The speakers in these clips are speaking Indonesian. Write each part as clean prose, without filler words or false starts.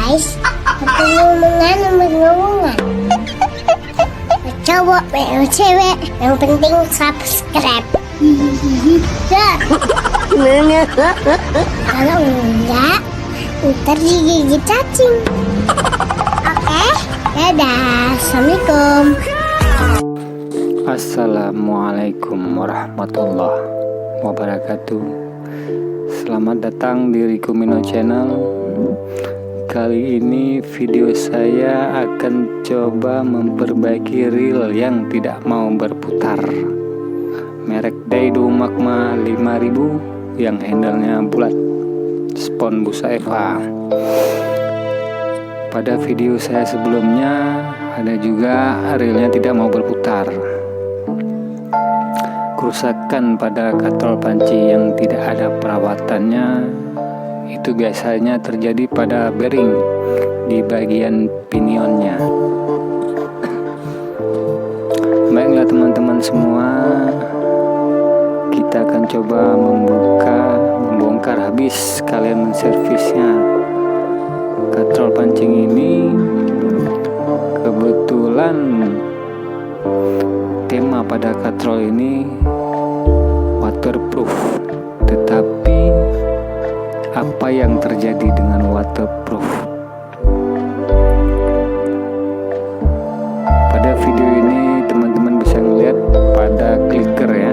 guys, ngomongan cowok cewek yang penting subscribe. Kalau enggak ntar digigit cacing. Oke, dadah, assalamualaikum. Assalamualaikum warahmatullahi wabarakatuh. Selamat datang di Rico Mino Channel. Kali ini video saya akan coba memperbaiki reel yang tidak mau berputar. Merek Daido Magma 5000 yang handlenya bulat, spon busa Eva. Pada video saya sebelumnya ada juga reelnya tidak mau berputar. Kerusakan pada katrol panci yang tidak ada perawatannya itu biasanya terjadi pada bearing di bagian pinionnya. Baiklah teman-teman semua, kita akan coba membongkar habis kalian menservisnya. Katrol pancing ini kebetulan tema pada katrol ini waterproof, tetapi apa yang terjadi dengan waterproof? Pada video ini teman-teman bisa melihat pada clicker ya.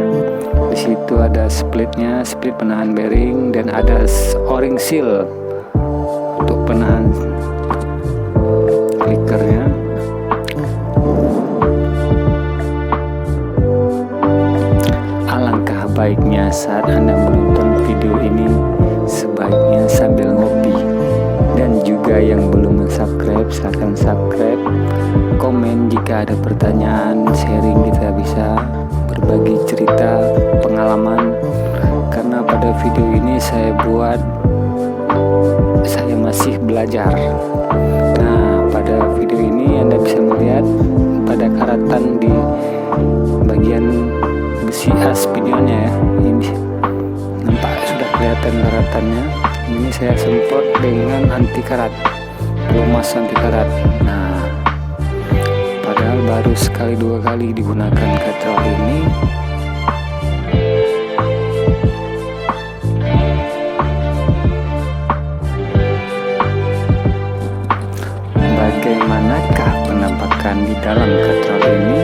Di situ ada splitnya, split penahan bearing, dan ada o-ring seal untuk penahan clickernya. Alangkah baiknya saat Anda menonton video ini, sebaiknya sambil ngopi. Dan juga yang belum subscribe, silahkan subscribe. Komen jika ada pertanyaan, sharing, kita bisa berbagi cerita pengalaman. Karena pada video ini saya masih belajar. Nah, pada video ini Anda bisa melihat pada karatan di bagian besi as pinionnya ya. Ini nampak sudah kelihatan karatannya. Ini saya semprot dengan anti karat, pelumas anti karat. Nah, padahal baru sekali dua kali digunakan katrol ini. Bagaimanakah penampakan di dalam katrol ini?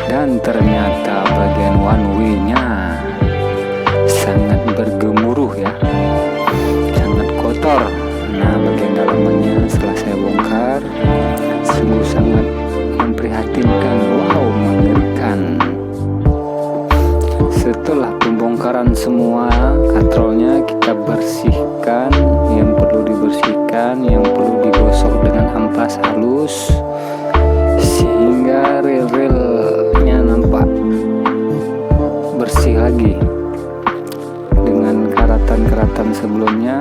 Dan ternyata bagian one way-nya sangat bergemuruh ya, sangat kotor. Nah, bagian dalamannya setelah saya bongkar sungguh sangat memprihatinkan, wow, mengerikan. Setelah pembongkaran semua katrolnya, kita bersihkan yang perlu dibersihkan, yang perlu digosok dengan amplas halus sehingga reel-reelnya nampak bersih lagi. Dengan karatan-karatan sebelumnya,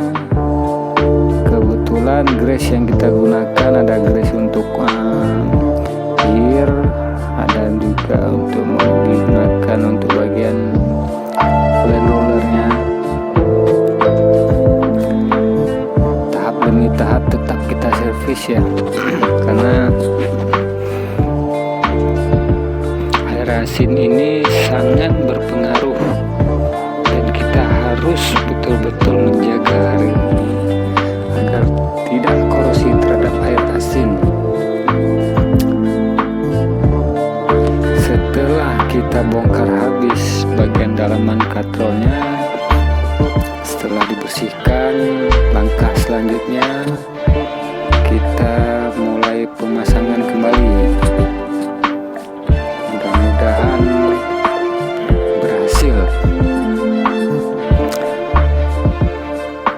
kebetulan grease yang kita gunakan ada grease untuk gear, ada juga untuk digunakan untuk bagian land rollernya. Tahap demi tahap tetap kita servis ya, karena air asin ini sangat berpengaruh dan kita harus betul-betul menjaga hari ini agar tidak korosi terhadap air asin. Setelah kita bongkar habis bagian dalaman katrolnya, setelah dibersihkan, langkah selanjutnya kita mulai pemasangan kembali. Mudah-mudahan berhasil.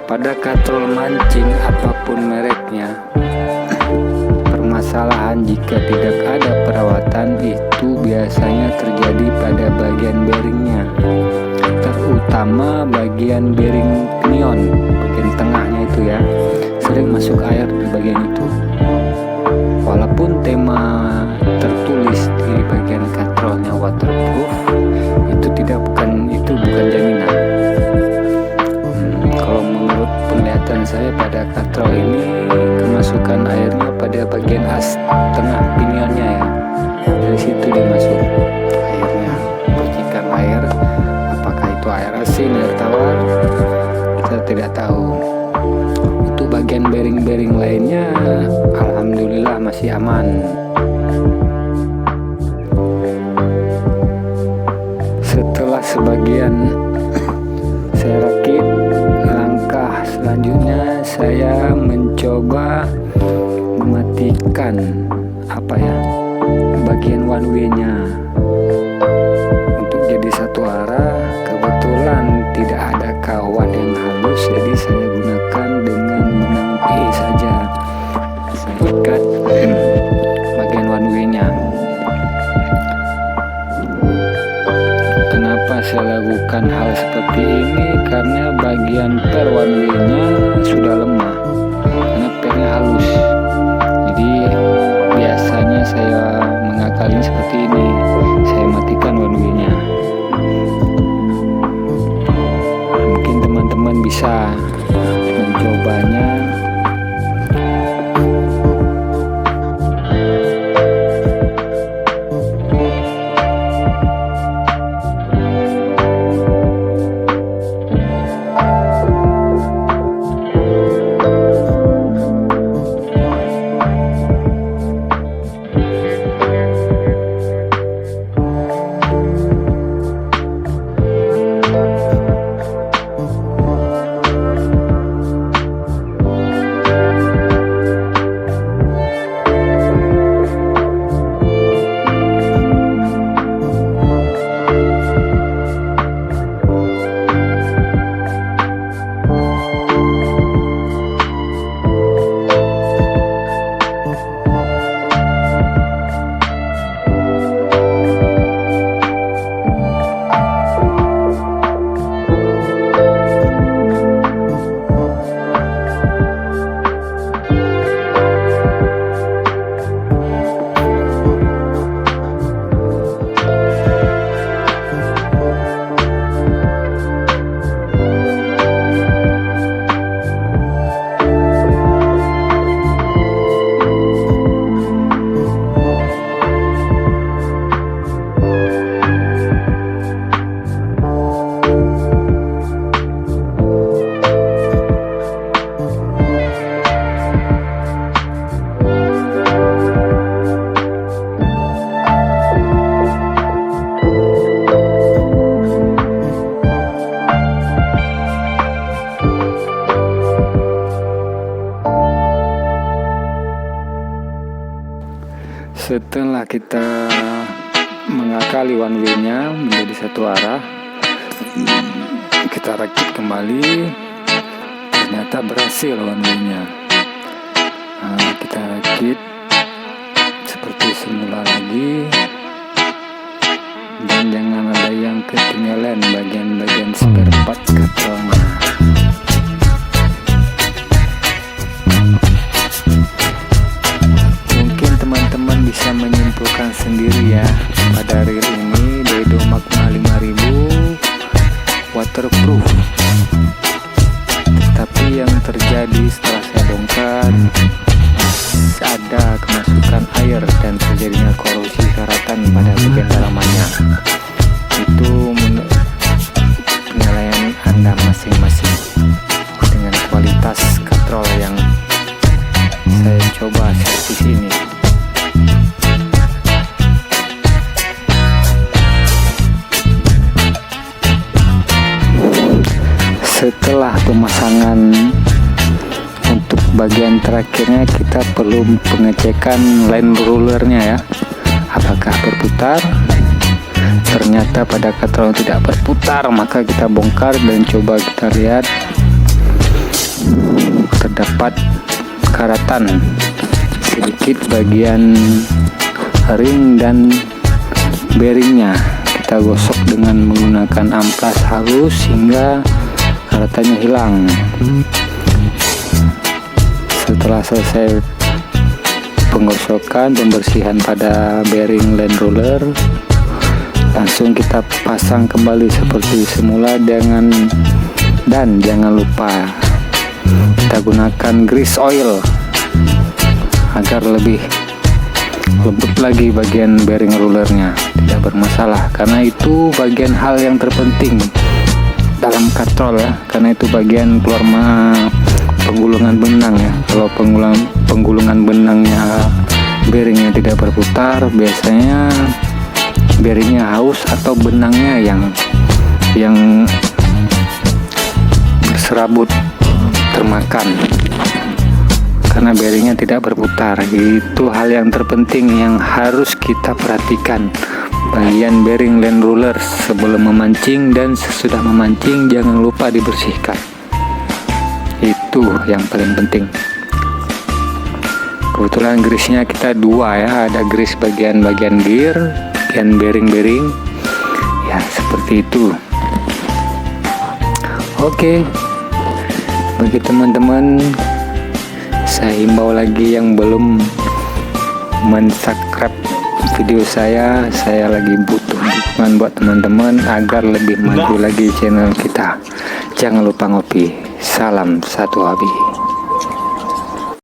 Pada katrol mancing apapun mereknya, permasalahan jika tidak ada perawatan itu biasanya terjadi pada bagian bearingnya, terutama bagian bearing pinion, bagian tengahnya itu ya, sering masuk air di bagian itu. Walaupun tema tertulis di bagian katrolnya waterproof, itu bukan jaminan. Kalau menurut penglihatan kesulitan saya pada katrol ini kemasukan airnya pada bagian as tengah pinionnya ya. Dari situ dia masuk airnya, percikan air. Apakah itu air asin, air tawar, kita tidak tahu. Untuk bagian bearing-bearing lainnya alhamdulillah masih aman. Setelah sebagian saya rakit, langkah selanjutnya saya mencoba mematikan bagian one way-nya untuk jadi satu arah. Kebetulan tidak ada kawat yang halus, jadi saya gunakan dengan benang PE saja. Saya ikat bagian one way-nya. Kenapa saya lakukan hal seperti ini? Karena bagian per one way-nya sudah lemah, karena pernya halus. Jadi biasanya saya mengakali seperti ini, saya matikan one way-nya. Mungkin teman-teman bisa mencobanya. Setelah kita mengakali one way-nya menjadi satu arah, kita rakit kembali, ternyata berhasil one way-nya. Kita rakit seperti semula lagi, dan jangan ada yang ketinggalan bagian-bagian spare part katrolnya. Bisa menyimpulkan sendiri ya, pada reel ini Dedo Magma 5000 waterproof. Tapi yang terjadi setelah saya bongkar, ada kemasukan air dan terjadinya korosi karatan pada bagian dalamannya. Itu penilaian Anda masing-masing dengan kualitas katrol yang saya coba servis ini. Setelah pemasangan untuk bagian terakhirnya, kita perlu pengecekan line rollernya ya, apakah berputar. Ternyata pada katrol tidak berputar, maka kita bongkar dan coba kita lihat terdapat karatan sedikit bagian ring dan bearingnya. Kita gosok dengan menggunakan amplas halus hingga karatannya hilang. Setelah selesai penggosokan, pembersihan pada bearing line roller, langsung kita pasang kembali seperti semula, dan jangan lupa menggunakan grease oil agar lebih lembut lagi bagian bearing rulernya, tidak bermasalah, karena itu bagian hal yang terpenting dalam katrol ya, karena itu bagian keluar penggulungan benang ya. Kalau penggulungan benangnya bearingnya tidak berputar, biasanya bearingnya haus atau benangnya yang berserabut termakan karena bearingnya tidak berputar. Itu hal yang terpenting yang harus kita perhatikan. Bagian bearing land ruler sebelum memancing dan sesudah memancing jangan lupa dibersihkan. Itu yang paling penting. Kebetulan grease-nya kita dua ya, ada grease bagian gear, bagian bearing ya, seperti itu. Oke, bagi teman-teman, saya himbau lagi yang belum mensubscribe video saya lagi butuh dukungan buat teman-teman agar lebih maju lagi channel kita. Jangan lupa ngopi. Salam satu hobi.